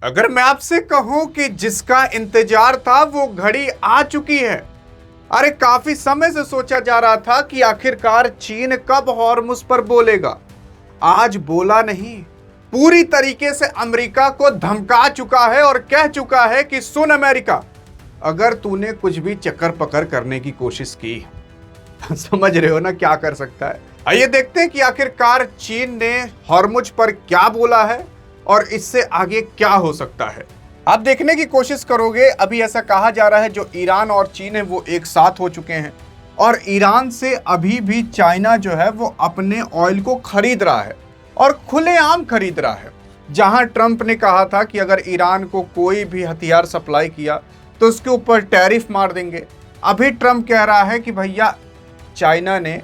अगर मैं आपसे कहूं कि जिसका इंतजार था वो घड़ी आ चुकी है। अरे काफी समय से सोचा जा रहा था कि आखिरकार चीन कब हॉर्मुज पर बोलेगा। आज बोला नहीं, पूरी तरीके से अमेरिका को धमका चुका है और कह चुका है कि सुन अमेरिका, अगर तूने कुछ भी चक्कर पकड़ करने की कोशिश की समझ रहे हो ना क्या कर सकता है। आइए देखते हैं कि आखिरकार चीन ने हॉर्मुज पर क्या बोला है और इससे आगे क्या हो सकता है। आप देखने की कोशिश करोगे, अभी ऐसा कहा जा रहा है जो ईरान और चीन है वो एक साथ हो चुके हैं और ईरान से अभी भी चाइना जो है वो अपने ऑयल को खरीद रहा है और खुलेआम खरीद रहा है। जहां ट्रंप ने कहा था कि अगर ईरान को कोई भी हथियार सप्लाई किया तो उसके ऊपर टैरिफ मार देंगे, अभी ट्रंप कह रहा है कि भैया चाइना ने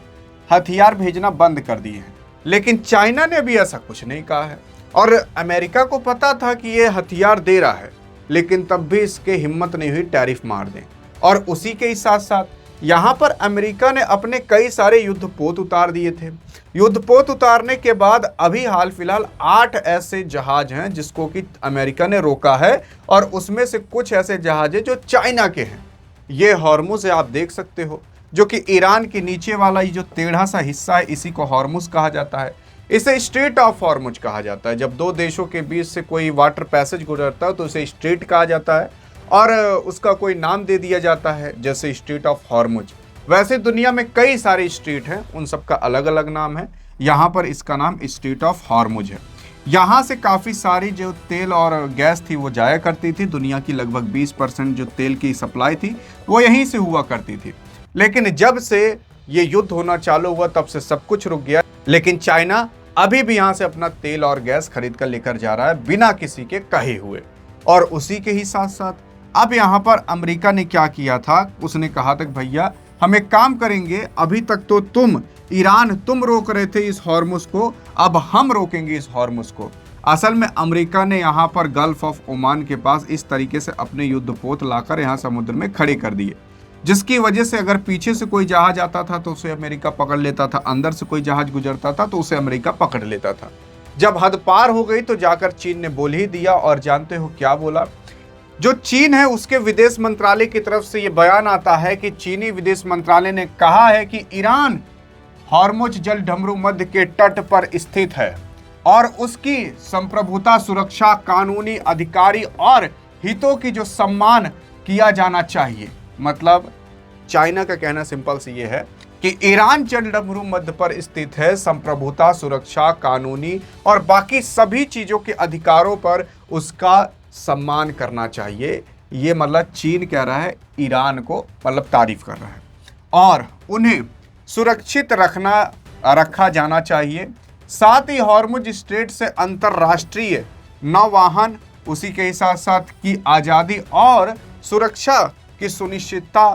हथियार भेजना बंद कर दिए हैं। लेकिन चाइना ने भी ऐसा कुछ नहीं कहा है और अमेरिका को पता था कि ये हथियार दे रहा है, लेकिन तब भी इसके हिम्मत नहीं हुई टैरिफ मार दें। और उसी के ही साथ साथ यहाँ पर अमेरिका ने अपने कई सारे युद्धपोत उतार दिए थे। युद्धपोत उतारने के बाद अभी हाल फिलहाल 8 ऐसे जहाज हैं जिसको कि अमेरिका ने रोका है और उसमें से कुछ ऐसे जहाज हैं जो चाइना के हैं। ये हॉर्मुज है, आप देख सकते हो, जो कि ईरान के नीचे वाला ये जो टेढ़ा सा हिस्सा है इसी को हॉर्मुज कहा जाता है। इसे स्ट्रेट ऑफ हॉर्मुज कहा जाता है। जब दो देशों के बीच से कोई वाटर पैसेज गुजरता है तो उसे स्ट्रेट कहा जाता है और उसका कोई नाम दे दिया जाता है, जैसे स्ट्रेट ऑफ हॉर्मुज। वैसे दुनिया में कई सारे स्ट्रेट हैं, उन सबका अलग अलग नाम है। यहाँ पर इसका नाम स्ट्रेट ऑफ हॉर्मुज है। यहाँ से काफ़ी सारी जो तेल और गैस थी वो जाया करती थी। दुनिया की लगभग 20% जो तेल की सप्लाई थी वो यहीं से हुआ करती थी। लेकिन जब से ये युद्ध होना चालू हुआ तब से सब कुछ रुक गया। लेकिन चाइना अभी भी यहाँ से अपना तेल और गैस खरीद कर लेकर जा रहा है बिना किसी के कहे हुए। और उसी के ही साथ साथ अब यहाँ पर अमेरिका ने क्या किया था, उसने कहा था भैया हम एक काम करेंगे, अभी तक तो तुम रोक रहे थे इस हॉर्मुज को, अब हम रोकेंगे इस हॉर्मुज को। असल में अमेरिका ने यहाँ पर गल्फ ऑफ ओमान के पास इस तरीके से अपने युद्धपोत लाकर यहाँ समुद्र में खड़े कर दिए, जिसकी वजह से अगर पीछे से कोई जहाज आता था तो उसे अमेरिका पकड़ लेता था, अंदर से कोई जहाज गुजरता था तो उसे अमेरिका पकड़ लेता था। जब हद पार हो गई तो जाकर चीन ने बोल ही दिया। और जानते हो क्या बोला? जो चीन है उसके विदेश मंत्रालय की तरफ से ये बयान आता है कि चीनी विदेश मंत्रालय ने कहा है कि ईरान हॉर्मुज जल ढमरू मध्य के तट पर स्थित है और उसकी संप्रभुता, सुरक्षा, कानूनी अधिकारी और हितों की जो सम्मान किया जाना चाहिए। मतलब चाइना का कहना सिंपल सी ये है कि ईरान जल ढमरू मध्य पर स्थित है, संप्रभुता, सुरक्षा, कानूनी और बाकी सभी चीजों के अधिकारों पर उसका सम्मान करना चाहिए। ये मतलब चीन कह रहा है, ईरान को मतलब तारीफ कर रहा है और उन्हें सुरक्षित रखा जाना चाहिए। साथ ही हॉर्मुज स्ट्रेट से अंतरराष्ट्रीय नौवाहन, उसी के साथ साथ की आज़ादी और सुरक्षा की सुनिश्चितता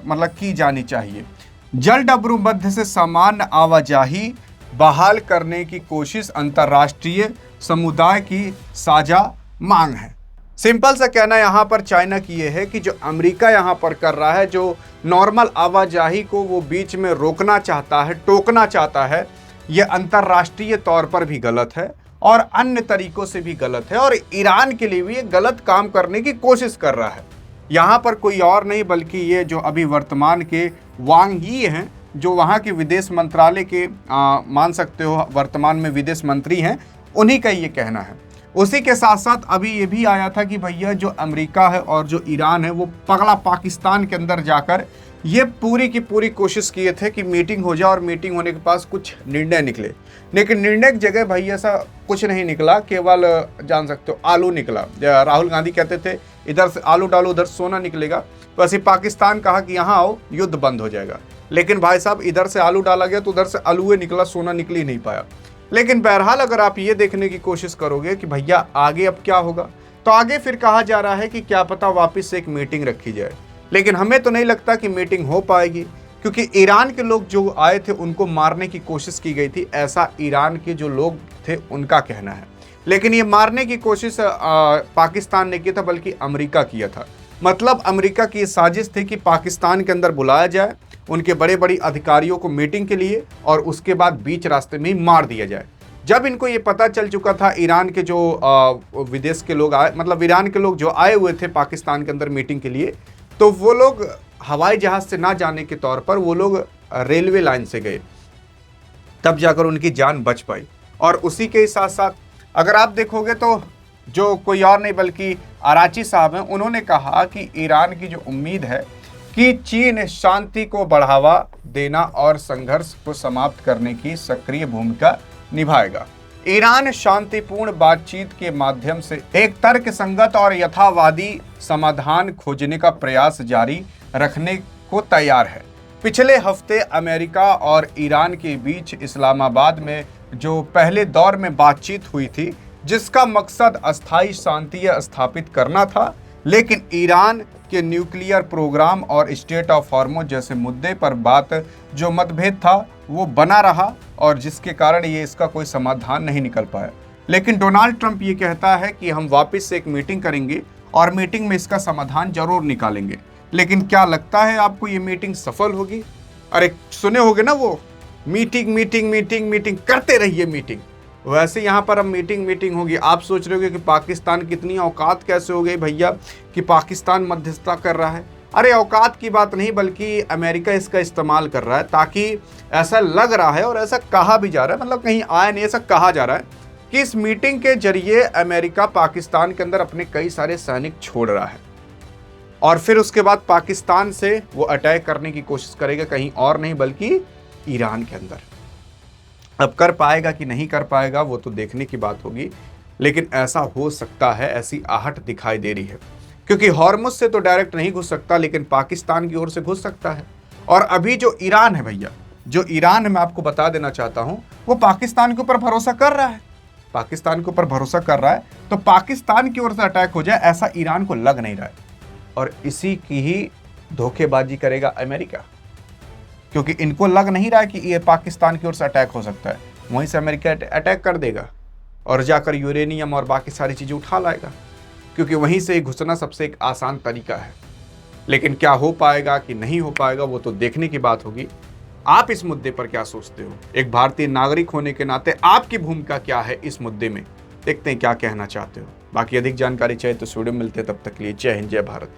मतलब की जानी चाहिए। जल डबरू मध्य से सामान्य आवाजाही बहाल करने की कोशिश अंतर्राष्ट्रीय समुदाय की साझा मांग है। सिंपल सा कहना यहाँ पर चाइना की ये है कि जो अमेरिका यहाँ पर कर रहा है, जो नॉर्मल आवाजाही को वो बीच में रोकना चाहता है, टोकना चाहता है, ये अंतर्राष्ट्रीय तौर पर भी गलत है और अन्य तरीकों से भी गलत है और ईरान के लिए भी ये गलत काम करने की कोशिश कर रहा है। यहाँ पर कोई और नहीं बल्कि ये जो अभी वर्तमान के वांग यी हैं, जो वहाँ के विदेश मंत्रालय के मान सकते हो वर्तमान में विदेश मंत्री हैं, उन्हीं का ये कहना है। उसी के साथ साथ अभी ये भी आया था कि भैया जो अमेरिका है और जो ईरान है वो पगला पाकिस्तान के अंदर जाकर ये पूरी की पूरी कोशिश किए थे कि मीटिंग हो जाए और मीटिंग होने के पास कुछ निर्णय निकले। लेकिन निर्णय की जगह भैया ऐसा कुछ नहीं निकला, केवल जान सकते हो आलू निकला। राहुल गांधी कहते थे इधर से आलू डालो उधर सोना निकलेगा, वैसे पाकिस्तान कहा कि यहाँ आओ युद्ध बंद हो जाएगा। लेकिन भाई साहब इधर से आलू डाला गया तो उधर से आलूए निकला, सोना निकल ही नहीं पाया। लेकिन बहरहाल अगर आप ये देखने की कोशिश करोगे कि भैया आगे अब क्या होगा, तो आगे फिर कहा जा रहा है कि क्या पता वापस से एक मीटिंग रखी जाए। लेकिन हमें तो नहीं लगता कि मीटिंग हो पाएगी, क्योंकि ईरान के लोग जो आए थे उनको मारने की कोशिश की गई थी, ऐसा ईरान के जो लोग थे उनका कहना है। लेकिन ये मारने की कोशिश पाकिस्तान ने की था, बल्कि अमेरिका किया था। मतलब अमेरिका की साजिश थी कि पाकिस्तान के अंदर बुलाया जाए, उनके बड़े बड़े अधिकारियों को मीटिंग के लिए, और उसके बाद बीच रास्ते में ही मार दिया जाए। जब इनको ये पता चल चुका था, ईरान के जो विदेश के लोग आए, मतलब ईरान के लोग जो आए हुए थे पाकिस्तान के अंदर मीटिंग के लिए, तो वो लोग हवाई जहाज से ना जाने के तौर पर वो लोग रेलवे लाइन से गए, तब जाकर उनकी जान बच पाई। और उसी के साथ साथ अगर आप देखोगे तो जो कोई और नहीं बल्कि आराची साहब हैं, उन्होंने कहा कि ईरान की जो उम्मीद है कि चीन शांति को बढ़ावा देना और संघर्ष को समाप्त करने की सक्रिय भूमिका निभाएगा। ईरान शांतिपूर्ण बातचीत के माध्यम से एक तर्कसंगत और यथावादी समाधान खोजने का प्रयास जारी रखने को तैयार है। पिछले हफ्ते अमेरिका और ईरान के बीच इस्लामाबाद में जो पहले दौर में बातचीत हुई थी, जिसका मकसद अस्थायी शांति स्थापित करना था, लेकिन ईरान के न्यूक्लियर प्रोग्राम और स्टेट ऑफ हॉर्मोज जैसे मुद्दे पर बात जो मतभेद था वो बना रहा, और जिसके कारण ये इसका कोई समाधान नहीं निकल पाया। लेकिन डोनाल्ड ट्रंप ये कहता है कि हम वापस से एक मीटिंग करेंगे और मीटिंग में इसका समाधान जरूर निकालेंगे। लेकिन क्या लगता है आपको ये मीटिंग सफल होगी? अरे सुने होगे ना वो मीटिंग मीटिंग मीटिंग मीटिंग करते रहिए मीटिंग, वैसे यहाँ पर अब मीटिंग मीटिंग होगी। आप सोच रहे होगे कि पाकिस्तान की इतनी औकात कैसे हो गई भैया कि पाकिस्तान मध्यस्थता कर रहा है। अरे औकात की बात नहीं, बल्कि अमेरिका इसका इस्तेमाल कर रहा है, ताकि ऐसा लग रहा है और ऐसा कहा भी जा रहा है, मतलब कहीं आया नहीं, ऐसा कहा जा रहा है कि इस मीटिंग के जरिए अमेरिका पाकिस्तान के अंदर अपने कई सारे सैनिक छोड़ रहा है और फिर उसके बाद पाकिस्तान से वो अटैक करने की कोशिश करेगा, कहीं और नहीं बल्कि ईरान के अंदर। अब कर पाएगा कि नहीं कर पाएगा वो तो देखने की बात होगी, लेकिन ऐसा हो सकता है, ऐसी आहट दिखाई दे रही है, क्योंकि हॉर्मुज से तो डायरेक्ट नहीं घुस सकता, लेकिन पाकिस्तान की ओर से घुस सकता है। और अभी जो ईरान है भैया, जो ईरान है, मैं आपको बता देना चाहता हूं, वो पाकिस्तान के ऊपर भरोसा कर रहा है, पाकिस्तान के ऊपर भरोसा कर रहा है। तो पाकिस्तान की ओर से अटैक हो जाए ऐसा ईरान को लग नहीं रहा है, और इसी की ही धोखेबाजी करेगा अमेरिका, क्योंकि इनको लग नहीं रहा है कि ये पाकिस्तान की ओर से अटैक हो सकता है। वहीं से अमेरिका अटैक कर देगा और जाकर यूरेनियम और बाकी सारी चीज़ें उठा लाएगा, क्योंकि वहीं से घुसना सबसे एक आसान तरीका है। लेकिन क्या हो पाएगा कि नहीं हो पाएगा वो तो देखने की बात होगी। आप इस मुद्दे पर क्या सोचते हो? एक भारतीय नागरिक होने के नाते आपकी भूमिका क्या है इस मुद्दे में? देखते हैं क्या कहना चाहते हो। बाकी अधिक जानकारी चाहिए तो वीडियो मिलते हैं, तब तक के लिए जय हिंद, जय भारत।